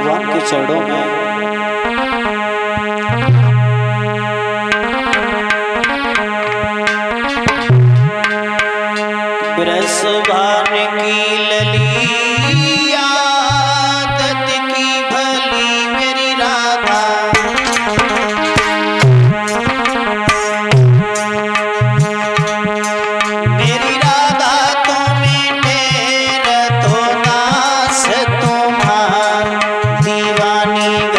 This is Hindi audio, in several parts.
भगवान के चरणों में बृषभान की लली आदत की भली मेरी राधा, मेरी राधा तो मीठे तो नास तुम्हार दीवानी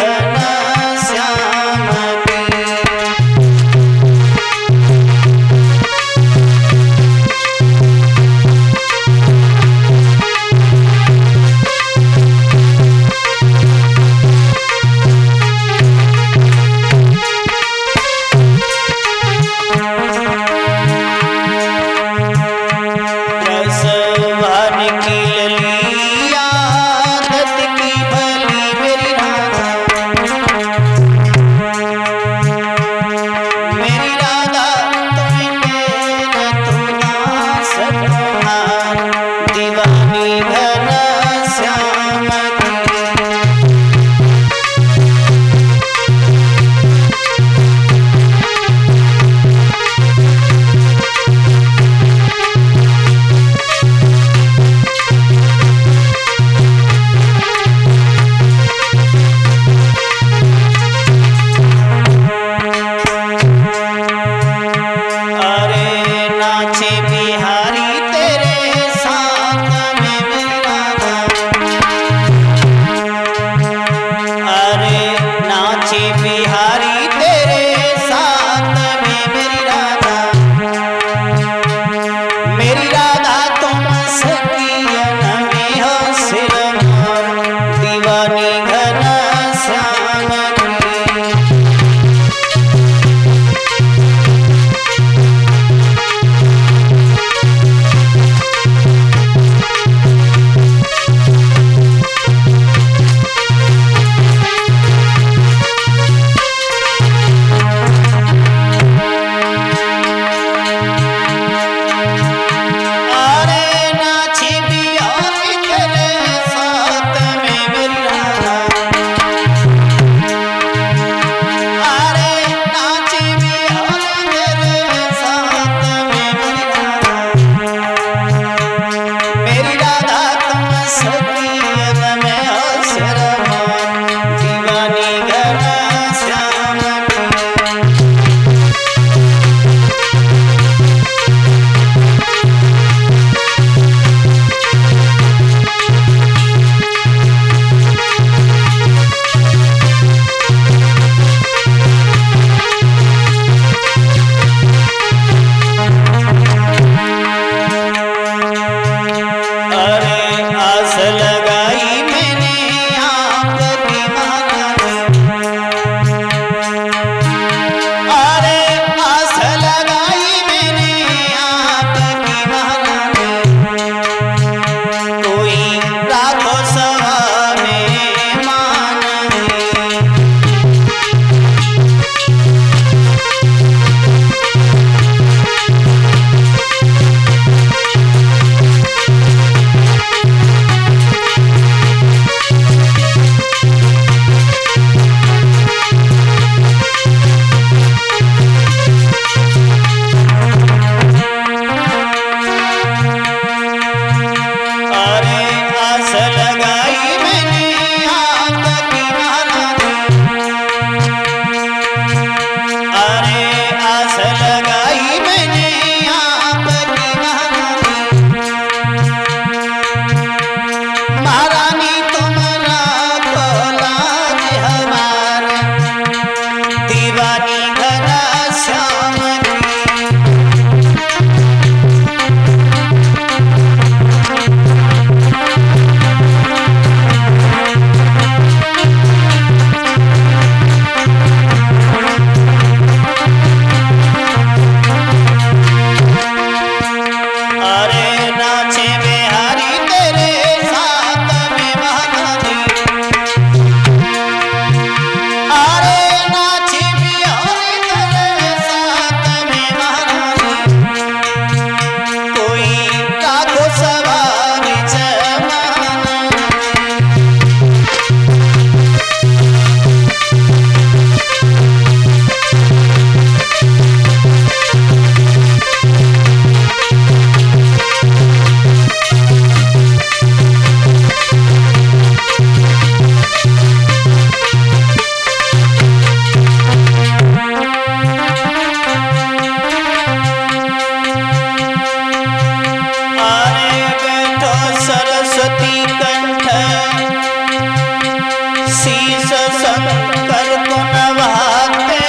शीश शंकर को नवाते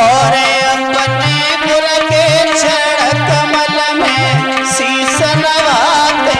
और अपने गुर के चरण कमल में शीश नवाते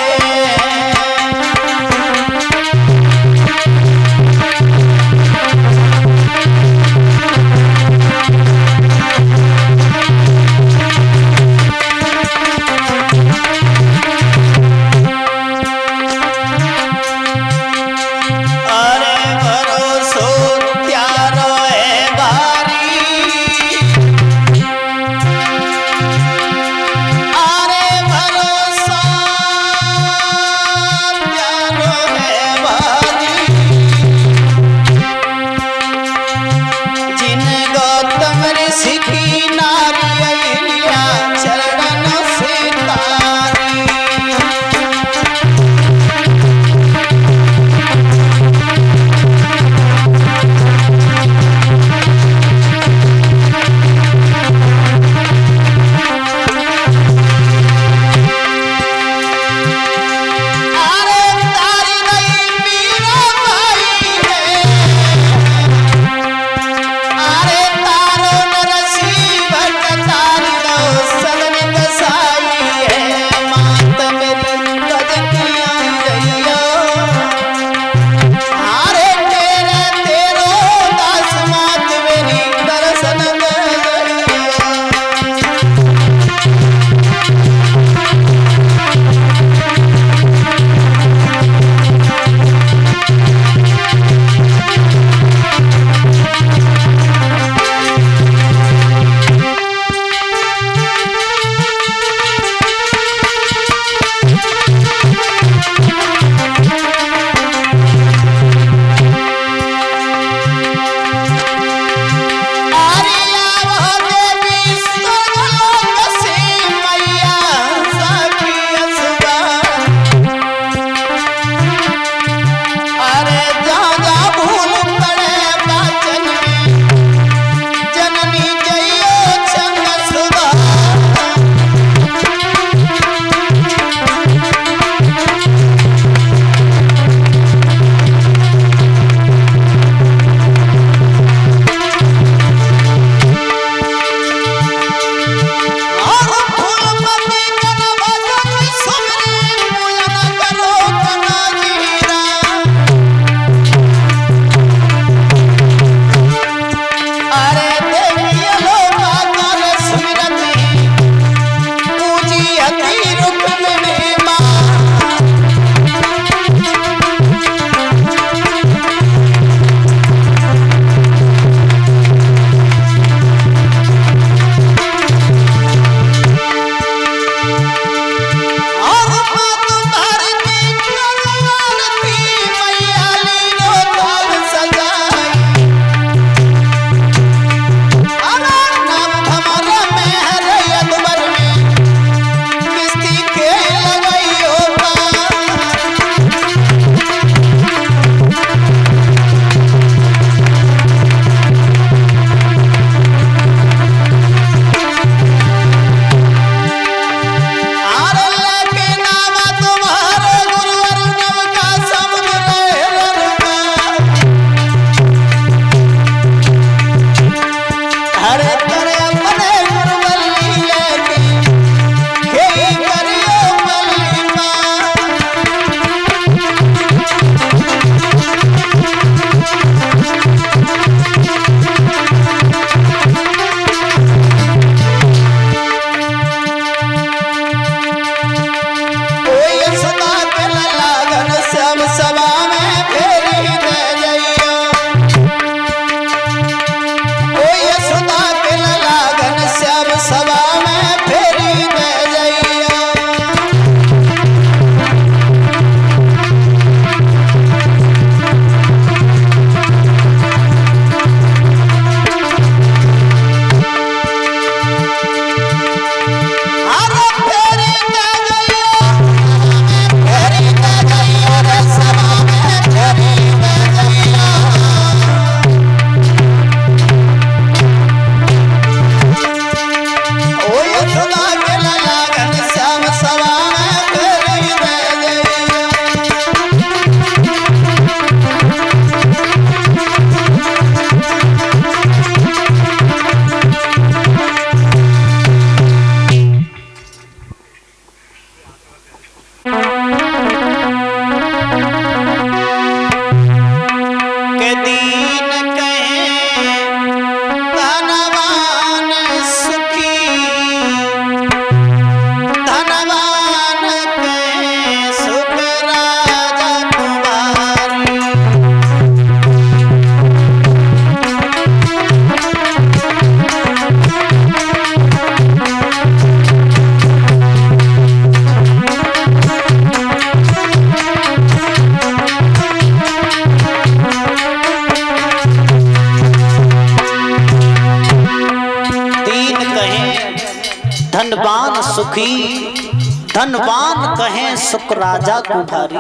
सुखी, धनवान कहें सुख राजा को भारी।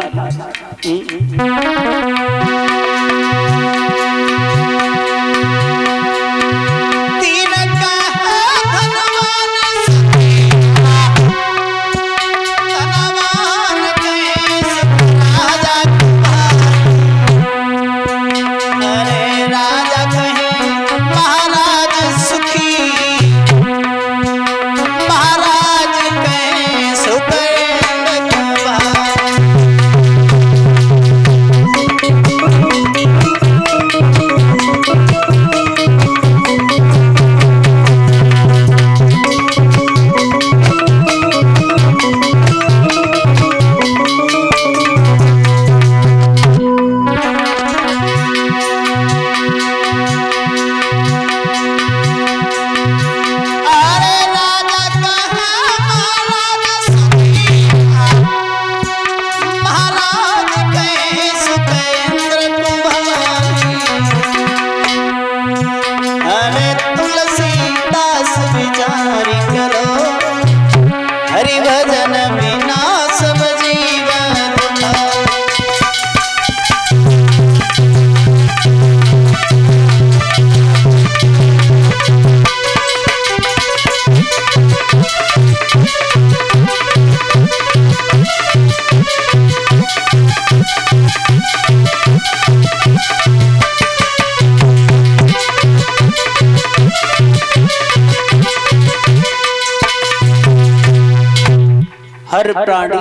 हर प्राणी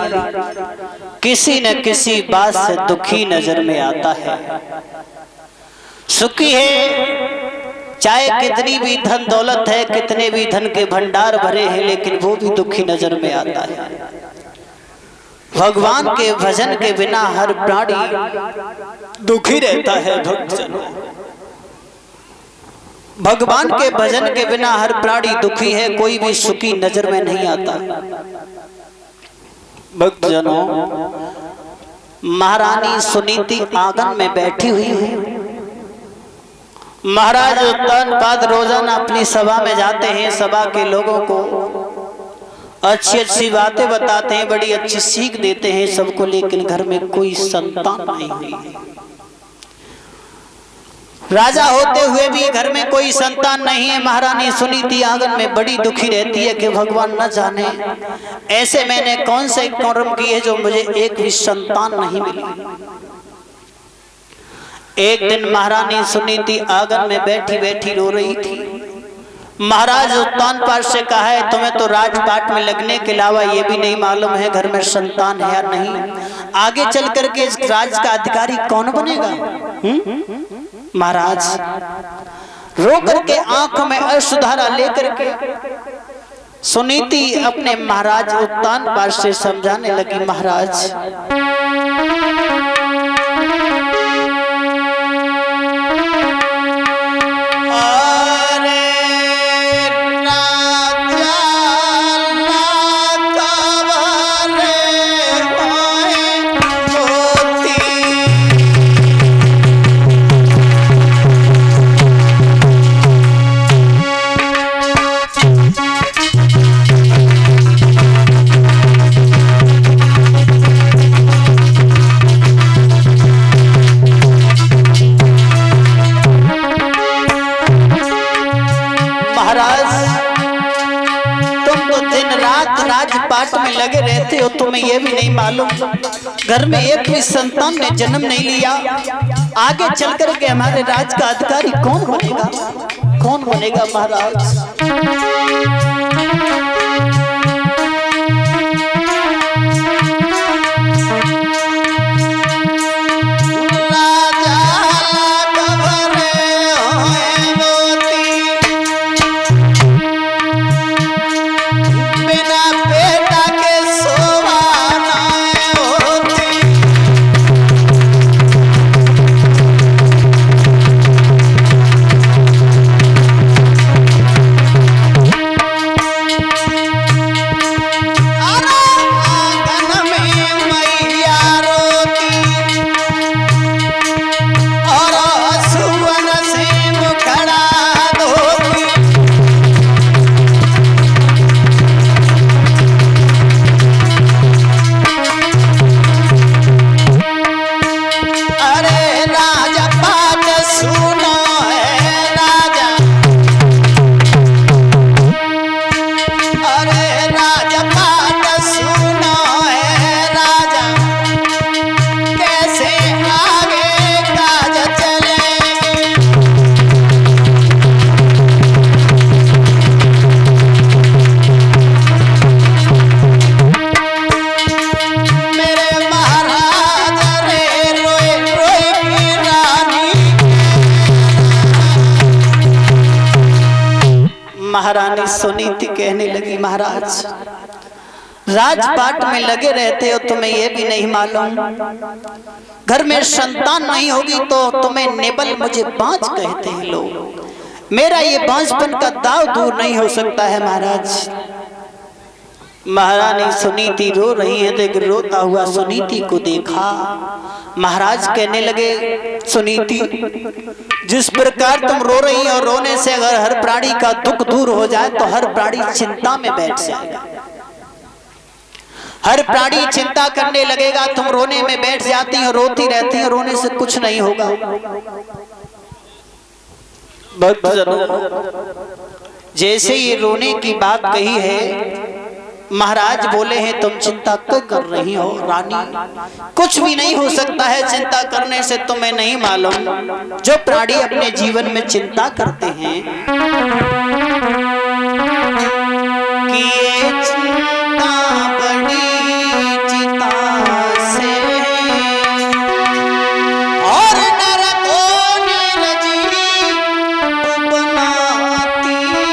किसी न किसी बात से दुखी नजर में आता है। सुखी है चाहे कितनी भी धन दौलत है, कितने भी धन के भंडार भरे हैं, लेकिन वो भी दुखी नजर में आता है। भगवान के भजन के बिना हर प्राणी दुखी रहता है। भक्तजनों, भगवान के भजन के बिना हर प्राणी दुखी है, कोई भी सुखी नजर में नहीं आता। भक्तजनों, महारानी सुनीति आंगन में बैठी हुई है। महाराज उत्तानपाद रोजाना अपनी सभा में जाते हैं, सभा के लोगों को अच्छी अच्छी बातें बताते हैं, बड़ी अच्छी सीख देते हैं सबको, लेकिन घर में कोई संतान नहीं हुई है। राजा होते हुए भी घर में कोई संतान नहीं है। महारानी सुनीति आंगन में बड़ी दुखी रहती है कि भगवान न जाने ऐसे मैंने कौन से कर्म किए जो मुझे एक भी संतान नहीं मिली। एक दिन महारानी सुनीति आंगन में बैठी बैठी रो रही थी। महाराज उत्तानपाद से कहा है, तुम्हें तो राजपाट में लगने के अलावा ये भी नहीं मालूम है घर में संतान है या नहीं, आगे चल करके इस राज का अधिकारी कौन बनेगा। महाराज रो करके आंख में अश्रुधारा लेकर के सुनीति अपने महाराज उत्तानपाद से समझाने लगी, महाराज राजपाट में लगे रहते हो, तुम्हें यह भी नहीं मालूम घर में एक भी संतान ने जन्म नहीं लिया, आगे चल कर के हमारे राज का अधिकारी कौन बनेगा, कौन बनेगा महाराज। महारानी सुनीति कहने लगी, महाराज राजपाट में लगे रहते हो, तुम्हें यह भी नहीं मालूम घर में संतान नहीं होगी तो तुम्हें नेबल मुझे बांझ कहते हैं लोग। मेरा ये बांझपन का दाव दूर नहीं हो सकता है महाराज। महारानी सुनीति रो रही है, लेकिन रोता हुआ सुनीति को देखा। महाराज कहने लगे, सुनीति जिस प्रकार तुम रो रही हो, रोने से अगर हर प्राणी का दुख दूर हो जाए तो हर प्राणी चिंता में बैठ जाएगा, हर प्राणी चिंता करने लगेगा। तुम रोने में बैठ जाती हो, रोती रहती हो, रोने से कुछ नहीं होगा। जैसे ये रोने की बात कही है, महाराज बोले हैं तुम चिंता क्यों कर रही हो रानी, कुछ भी नहीं हो सकता है चिंता करने से। तुम्हें नहीं मालूम जो प्राणी अपने जीवन में चिंता करते हैं कि ये चिंता बड़ी चिता से और नरकों ने रजी बनाती है।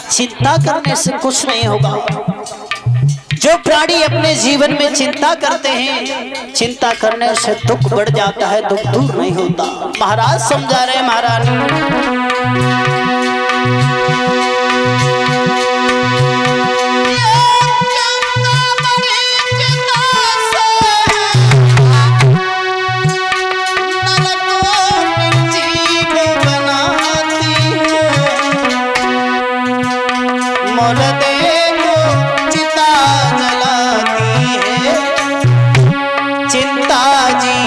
चिंता करने से कुछ नहीं होगा। जो प्राणी अपने जीवन में चिंता करते हैं, चिंता करने से दुख बढ़ जाता है, दुख दूर नहीं होता। महाराज समझा रहे महारानी, चिता जलाती है चिंता जी